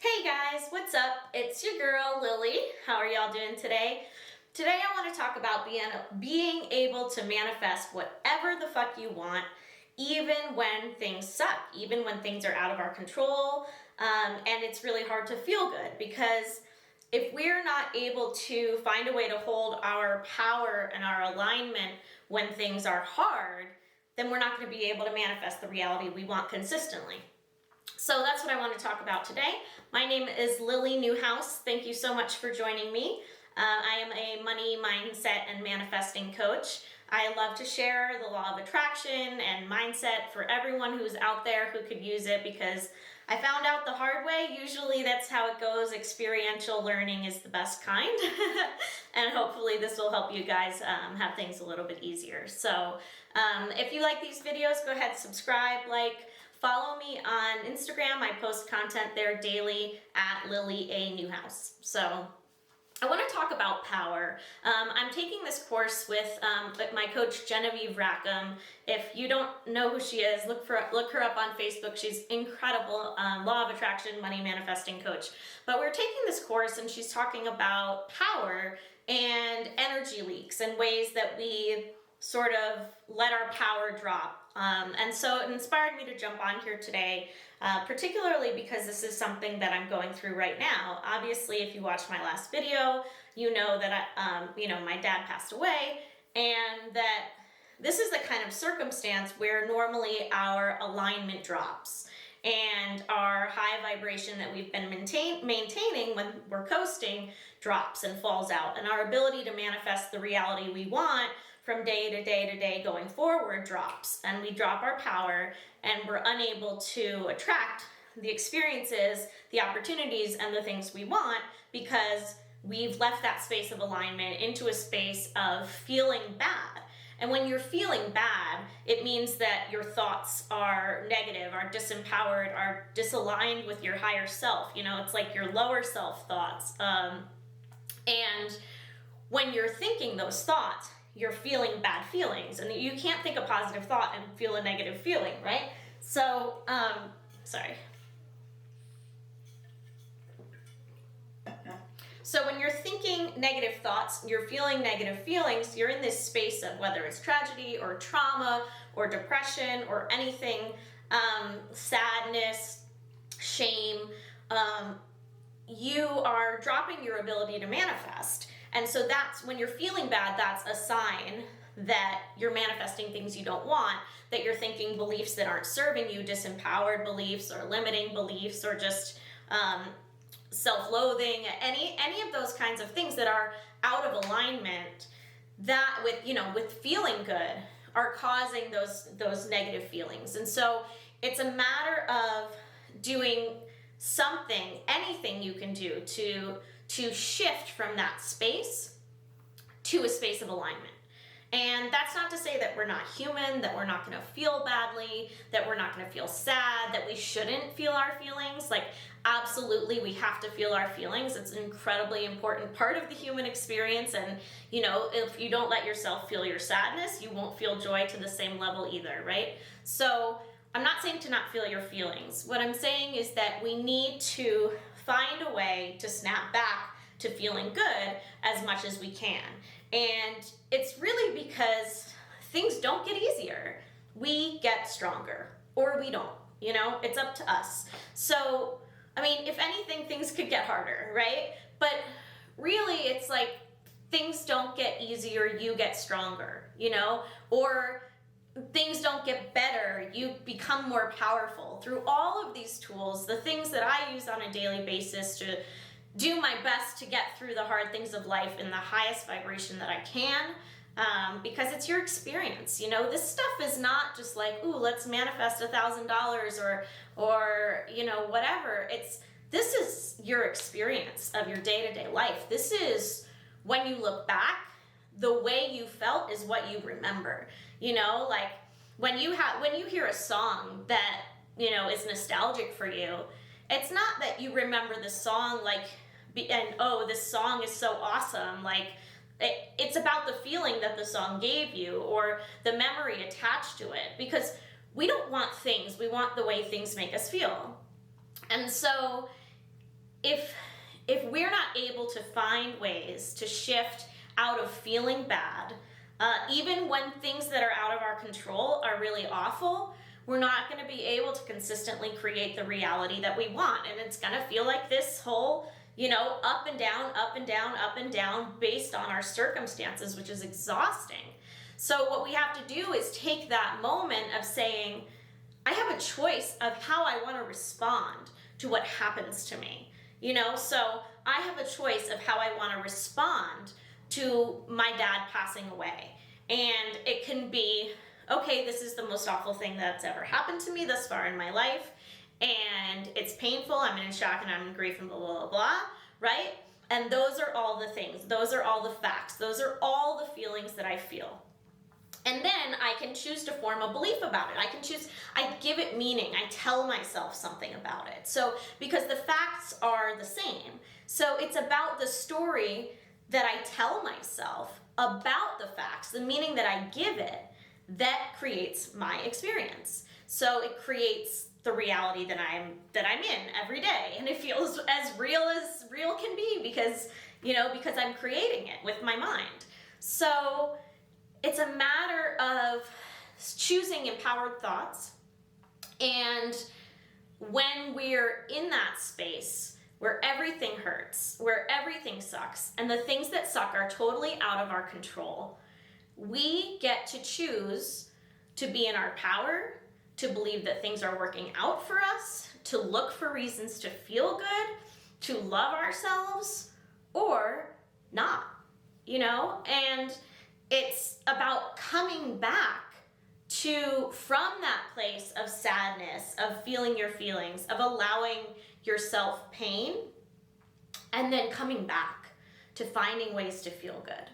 Hey guys, what's up? It's your girl Lily. How are y'all doing today? Today I want to talk about being able to manifest whatever the fuck you want, even when things suck, even when things are out of our control, and it's really hard to feel good, because if we're not able to find a way to hold our power and our alignment when things are hard, then we're not going to be able to manifest the reality we want consistently. So that's what I want to talk about today. My name is Lily Newhouse. Thank you so much for joining me. I am a money, mindset, and manifesting coach. I love to share the law of attraction and mindset for everyone who's out there who could use it, because I found out the hard way. Usually that's how it goes. Experiential learning is the best kind. And hopefully this will help you guys have things a little bit easier. So if you like these videos, go ahead, subscribe, like, follow me on Instagram. I post content there daily at Lily A. Newhouse. So I want to talk about power. I'm taking this course with my coach Genevieve Rackham. If you don't know who she is, look her up on Facebook. She's incredible, law of attraction, money manifesting coach. But we're taking this course and she's talking about power and energy leaks and ways that we sort of let our power drop. And so it inspired me to jump on here today, particularly because this is something that I'm going through right now. Obviously, if you watched my last video, you know that my dad passed away, and that this is the kind of circumstance where normally our alignment drops and our high vibration that we've been maintaining when we're coasting drops and falls out, and our ability to manifest the reality we want from day to day to day going forward drops, and we drop our power, and we're unable to attract the experiences, the opportunities, and the things we want, because we've left that space of alignment into a space of feeling bad. And when you're feeling bad, it means that your thoughts are negative, are disempowered, are disaligned with your higher self. It's like your lower self thoughts. And when you're thinking those thoughts, you're feeling bad feelings, and you can't think a positive thought and feel a negative feeling, right? So, sorry. So when you're thinking negative thoughts, you're feeling negative feelings, you're in this space of whether it's tragedy or trauma or depression or anything, sadness, shame, you are dropping your ability to manifest. And so that's when you're feeling bad, that's a sign that you're manifesting things you don't want, that you're thinking beliefs that aren't serving you, disempowered beliefs or limiting beliefs, or just self-loathing, any of those kinds of things that are out of alignment, that with feeling good are causing those negative feelings. And so it's a matter of doing something, anything you can do to shift from that space to a space of alignment. And that's not to say that we're not human, that we're not going to feel badly, that we're not going to feel sad, that we shouldn't feel our feelings. Like, absolutely, we have to feel our feelings. It's an incredibly important part of the human experience. And, if you don't let yourself feel your sadness, you won't feel joy to the same level either, right? So I'm not saying to not feel your feelings. What I'm saying is that we need to find a way to snap back to feeling good as much as we can. And it's really because things don't get easier. We get stronger, or we don't. It's up to us. So, if anything, things could get harder, right? But really, it's like things don't get easier, you get stronger, or things don't get better, you become more powerful. Through all of these tools, the things that I use on a daily basis to do my best to get through the hard things of life in the highest vibration that I can, because it's your experience. This stuff is not just like, ooh, let's manifest $1,000 or whatever. This is your experience of your day-to-day life. This is when you look back, the way you felt is what you remember. Like when you hear a song that is nostalgic for you, it's not that you remember the song this song is so awesome. Like it's about the feeling that the song gave you, or the memory attached to it, because we don't want things, we want the way things make us feel. And so if we're not able to find ways to shift out of feeling bad, even when things that are out of our control are really awful, we're not going to be able to consistently create the reality that we want. And it's going to feel like this whole, up and down, up and down, up and down based on our circumstances, which is exhausting. So what we have to do is take that moment of saying, I have a choice of how I want to respond to what happens to me. So I have a choice of how I want to respond to my dad passing away. And it can be, okay, this is the most awful thing that's ever happened to me thus far in my life, and it's painful, I'm in shock, and I'm in grief, and blah, blah, blah, blah, right? And those are all the things. Those are all the facts. Those are all the feelings that I feel. And then I can choose to form a belief about it. I give it meaning. I tell myself something about it. So, because the facts are the same. So it's about the story that I tell myself about the facts, the meaning that I give it, that creates my experience. So it creates the reality that I'm in every day. And it feels as real can be because I'm creating it with my mind. So it's a matter of choosing empowered thoughts. And when we're in that space where everything hurts, where everything sucks, and the things that suck are totally out of our control, we get to choose to be in our power, to believe that things are working out for us, to look for reasons to feel good, to love ourselves, or not, And it's about coming back from that place of sadness, of feeling your feelings, of allowing yourself pain, and then coming back to finding ways to feel good,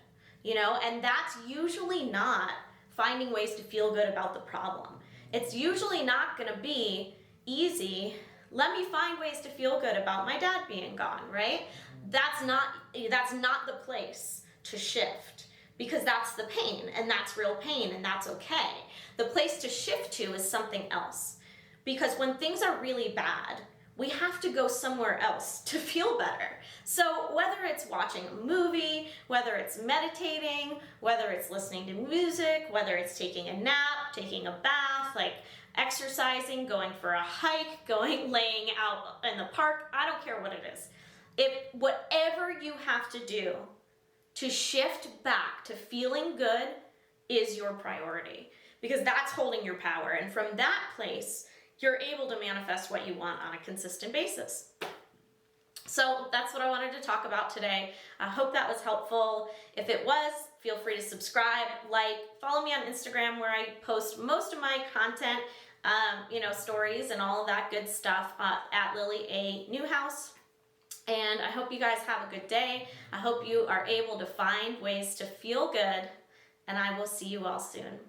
And that's usually not finding ways to feel good about the problem. It's usually not going to be easy. Let me find ways to feel good about my dad being gone, right? That's not the place to shift, because that's the pain, and that's real pain, and that's okay. The place to shift to is something else. Because when things are really bad, we have to go somewhere else to feel better. So whether it's watching a movie, whether it's meditating, whether it's listening to music, whether it's taking a nap, taking a bath, like exercising, going for a hike, laying out in the park, I don't care what it is. Whatever you have to do to shift back to feeling good is your priority, because that's holding your power. And from that place, you're able to manifest what you want on a consistent basis. So that's what I wanted to talk about today. I hope that was helpful. If it was, feel free to subscribe, follow me on Instagram, where I post most of my content, stories and all of that good stuff at Lily A. Newhouse. And I hope you guys have a good day. I hope you are able to find ways to feel good, and I will see you all soon.